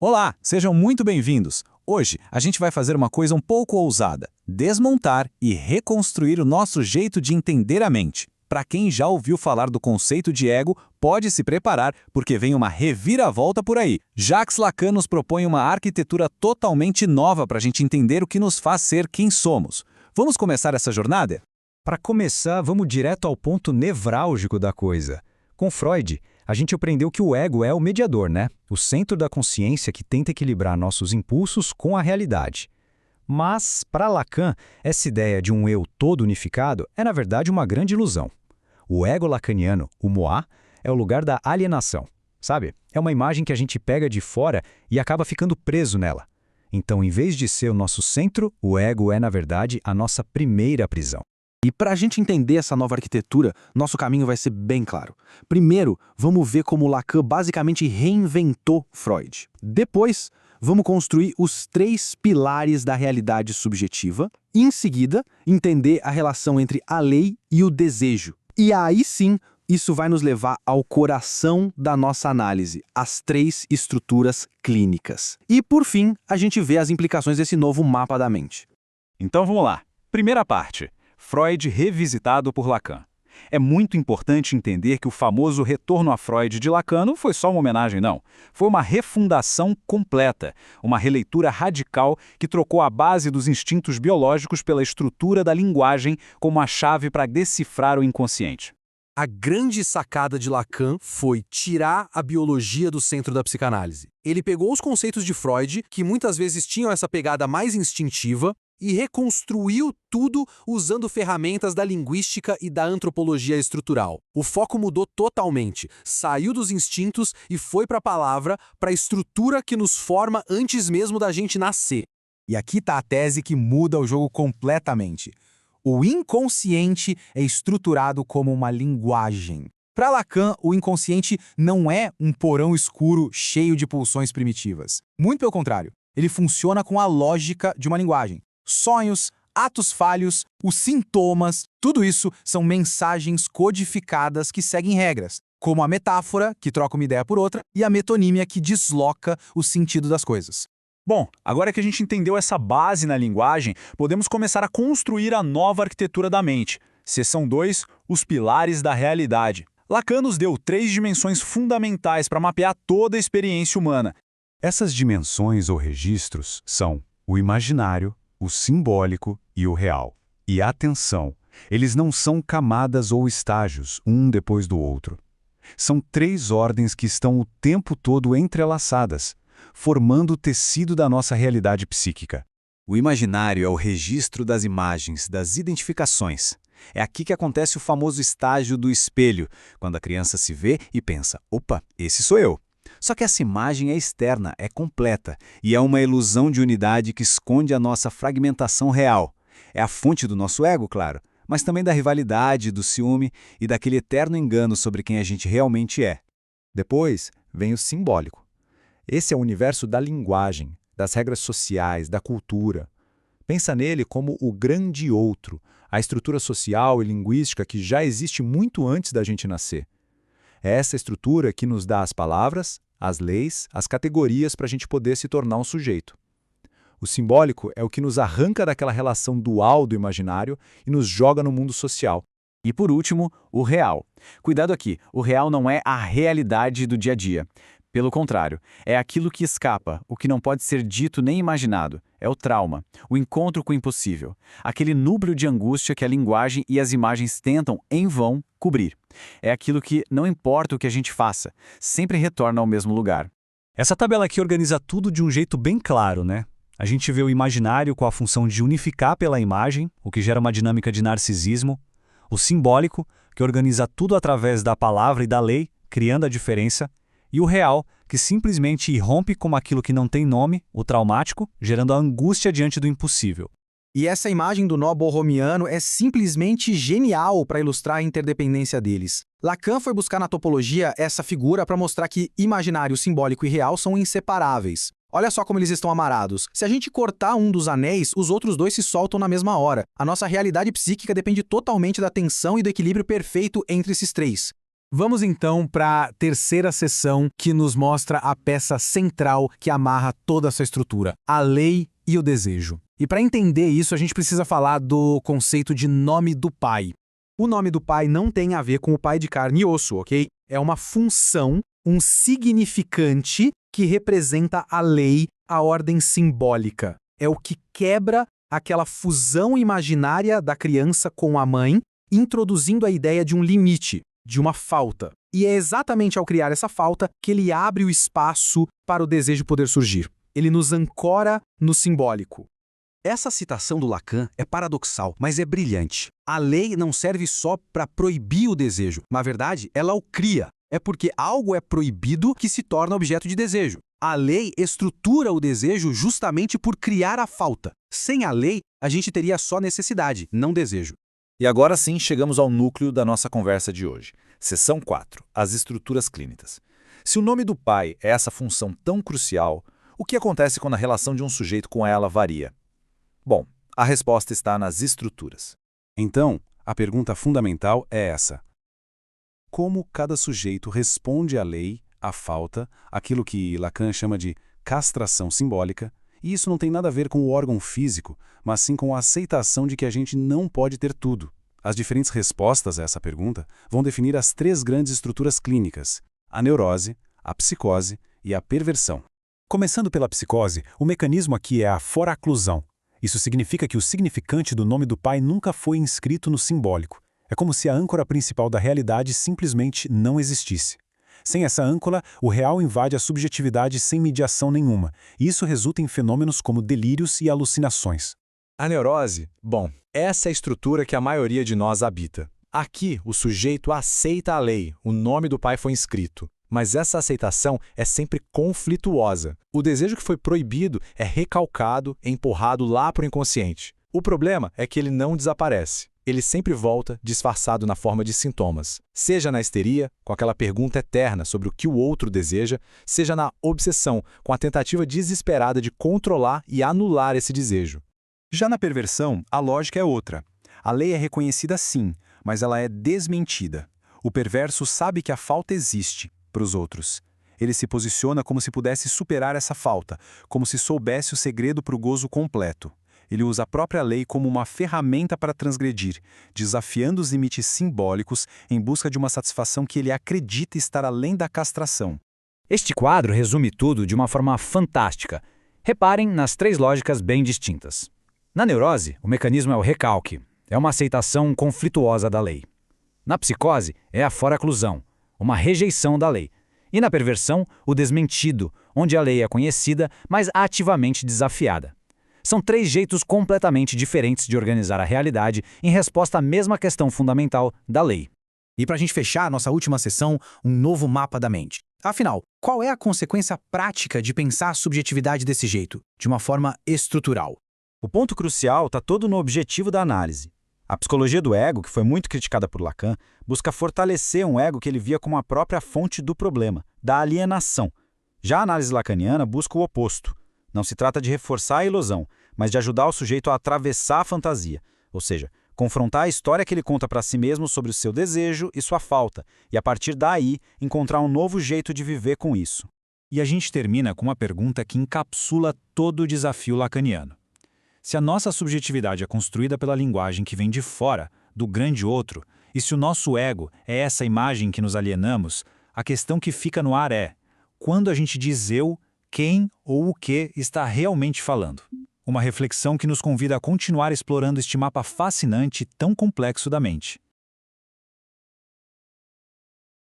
Olá, sejam muito bem-vindos. Hoje a gente vai fazer uma coisa um pouco ousada: desmontar e reconstruir o nosso jeito de entender a mente. Para quem já ouviu falar do conceito de ego, pode se preparar porque vem uma reviravolta por aí. Jacques Lacan nos propõe uma arquitetura totalmente nova para a gente entender o que nos faz ser quem somos. Vamos começar essa jornada? Para começar, vamos direto ao ponto nevrálgico da coisa. Com Freud, a gente aprendeu que o ego é o mediador, né? O centro da consciência que tenta equilibrar nossos impulsos com a realidade. Mas, para Lacan, essa ideia de um eu todo unificado é, na verdade, uma grande ilusão. O ego lacaniano, o moi, é o lugar da alienação. Sabe? É uma imagem que a gente pega de fora e acaba ficando preso nela. Então, em vez de ser o nosso centro, o ego é, na verdade, a nossa primeira prisão. E para a gente entender essa nova arquitetura, nosso caminho vai ser bem claro. Primeiro, vamos ver como Lacan basicamente reinventou Freud. Depois, vamos construir os 3 pilares da realidade subjetiva. E, em seguida, entender a relação entre a lei e o desejo. E aí sim, isso vai nos levar ao coração da nossa análise, as 3 estruturas clínicas. E, por fim, a gente vê as implicações desse novo mapa da mente. Então vamos lá. Primeira parte: Freud revisitado por Lacan. É muito importante entender que o famoso retorno a Freud de Lacan não foi só uma homenagem, não. Foi uma refundação completa, uma releitura radical que trocou a base dos instintos biológicos pela estrutura da linguagem como a chave para decifrar o inconsciente. A grande sacada de Lacan foi tirar a biologia do centro da psicanálise. Ele pegou os conceitos de Freud, que muitas vezes tinham essa pegada mais instintiva, e reconstruiu tudo usando ferramentas da linguística e da antropologia estrutural. O foco mudou totalmente, saiu dos instintos e foi para a palavra, para a estrutura que nos forma antes mesmo da gente nascer. E aqui está a tese que muda o jogo completamente. O inconsciente é estruturado como uma linguagem. Para Lacan, o inconsciente não é um porão escuro cheio de pulsões primitivas. Muito pelo contrário, ele funciona com a lógica de uma linguagem. Sonhos, atos falhos, os sintomas, tudo isso são mensagens codificadas que seguem regras, como a metáfora, que troca uma ideia por outra, e a metonímia, que desloca o sentido das coisas. Bom, agora que a gente entendeu essa base na linguagem, podemos começar a construir a nova arquitetura da mente. Seção 2, os pilares da realidade. Lacan nos deu 3 dimensões fundamentais para mapear toda a experiência humana. Essas dimensões ou registros são o imaginário, o simbólico e o real. E atenção, eles não são camadas ou estágios, um depois do outro. São 3 ordens que estão o tempo todo entrelaçadas, formando o tecido da nossa realidade psíquica. O imaginário é o registro das imagens, das identificações. É aqui que acontece o famoso estágio do espelho, quando a criança se vê e pensa: opa, esse sou eu. Só que essa imagem é externa, é completa, e é uma ilusão de unidade que esconde a nossa fragmentação real. É a fonte do nosso ego, claro, mas também da rivalidade, do ciúme e daquele eterno engano sobre quem a gente realmente é. Depois vem o simbólico. Esse é o universo da linguagem, das regras sociais, da cultura. Pensa nele como o grande outro, a estrutura social e linguística que já existe muito antes da gente nascer. É essa estrutura que nos dá as palavras, as leis, as categorias para a gente poder se tornar um sujeito. O simbólico é o que nos arranca daquela relação dual do imaginário e nos joga no mundo social. E por último, o real. Cuidado aqui, o real não é a realidade do dia a dia. Pelo contrário, é aquilo que escapa, o que não pode ser dito nem imaginado. É o trauma, o encontro com o impossível, aquele núcleo de angústia que a linguagem e as imagens tentam, em vão, cobrir. É aquilo que, não importa o que a gente faça, sempre retorna ao mesmo lugar. Essa tabela aqui organiza tudo de um jeito bem claro, né? A gente vê o imaginário com a função de unificar pela imagem, o que gera uma dinâmica de narcisismo. O simbólico, que organiza tudo através da palavra e da lei, criando a diferença. E o real, que simplesmente irrompe como aquilo que não tem nome, o traumático, gerando a angústia diante do impossível. E essa imagem do nó borromiano é simplesmente genial para ilustrar a interdependência deles. Lacan foi buscar na topologia essa figura para mostrar que imaginário, simbólico e real são inseparáveis. Olha só como eles estão amarados. Se a gente cortar um dos anéis, os outros 2 se soltam na mesma hora. A nossa realidade psíquica depende totalmente da tensão e do equilíbrio perfeito entre esses 3. Vamos então para a terceira seção que nos mostra a peça central que amarra toda essa estrutura, a lei e o desejo. E para entender isso, a gente precisa falar do conceito de nome do pai. O nome do pai não tem a ver com o pai de carne e osso, ok? É uma função, um significante que representa a lei, a ordem simbólica. É o que quebra aquela fusão imaginária da criança com a mãe, introduzindo a ideia de um limite, de uma falta. E é exatamente ao criar essa falta que ele abre o espaço para o desejo poder surgir. Ele nos ancora no simbólico. Essa citação do Lacan é paradoxal, mas é brilhante. A lei não serve só para proibir o desejo. Na verdade, ela o cria. É porque algo é proibido que se torna objeto de desejo. A lei estrutura o desejo justamente por criar a falta. Sem a lei, a gente teria só necessidade, não desejo. E agora sim chegamos ao núcleo da nossa conversa de hoje. Seção 4. As estruturas clínicas. Se o nome do pai é essa função tão crucial, o que acontece quando a relação de um sujeito com ela varia? Bom, a resposta está nas estruturas. Então, a pergunta fundamental é essa. Como cada sujeito responde à lei, à falta, aquilo que Lacan chama de castração simbólica, e isso não tem nada a ver com o órgão físico, mas sim com a aceitação de que a gente não pode ter tudo. As diferentes respostas a essa pergunta vão definir as 3 grandes estruturas clínicas: a neurose, a psicose e a perversão. Começando pela psicose, o mecanismo aqui é a foraclusão. Isso significa que o significante do nome do pai nunca foi inscrito no simbólico. É como se a âncora principal da realidade simplesmente não existisse. Sem essa âncora, o real invade a subjetividade sem mediação nenhuma, e isso resulta em fenômenos como delírios e alucinações. A neurose, bom, essa é a estrutura que a maioria de nós habita. Aqui, o sujeito aceita a lei, o nome do pai foi inscrito. Mas essa aceitação é sempre conflituosa. O desejo que foi proibido é recalcado, empurrado lá para o inconsciente. O problema é que ele não desaparece. Ele sempre volta disfarçado na forma de sintomas. Seja na histeria, com aquela pergunta eterna sobre o que o outro deseja, seja na obsessão, com a tentativa desesperada de controlar e anular esse desejo. Já na perversão, a lógica é outra. A lei é reconhecida sim, mas ela é desmentida. O perverso sabe que a falta existe para os outros. Ele se posiciona como se pudesse superar essa falta, como se soubesse o segredo para o gozo completo. Ele usa a própria lei como uma ferramenta para transgredir, desafiando os limites simbólicos em busca de uma satisfação que ele acredita estar além da castração. Este quadro resume tudo de uma forma fantástica. Reparem nas 3 lógicas bem distintas. Na neurose, o mecanismo é o recalque, é uma aceitação conflituosa da lei. Na psicose, é a foraclusão, uma rejeição da lei. E na perversão, o desmentido, onde a lei é conhecida, mas ativamente desafiada. São 3 jeitos completamente diferentes de organizar a realidade em resposta à mesma questão fundamental da lei. E para a gente fechar a nossa última sessão, um novo mapa da mente. Afinal, qual é a consequência prática de pensar a subjetividade desse jeito, de uma forma estrutural? O ponto crucial está todo no objetivo da análise. A psicologia do ego, que foi muito criticada por Lacan, busca fortalecer um ego que ele via como a própria fonte do problema, da alienação. Já a análise lacaniana busca o oposto. Não se trata de reforçar a ilusão, mas de ajudar o sujeito a atravessar a fantasia, ou seja, confrontar a história que ele conta para si mesmo sobre o seu desejo e sua falta, e a partir daí encontrar um novo jeito de viver com isso. E a gente termina com uma pergunta que encapsula todo o desafio lacaniano. Se a nossa subjetividade é construída pela linguagem que vem de fora, do grande outro, e se o nosso ego é essa imagem que nos alienamos, a questão que fica no ar é: quando a gente diz eu, quem ou o que está realmente falando? Uma reflexão que nos convida a continuar explorando este mapa fascinante e tão complexo da mente.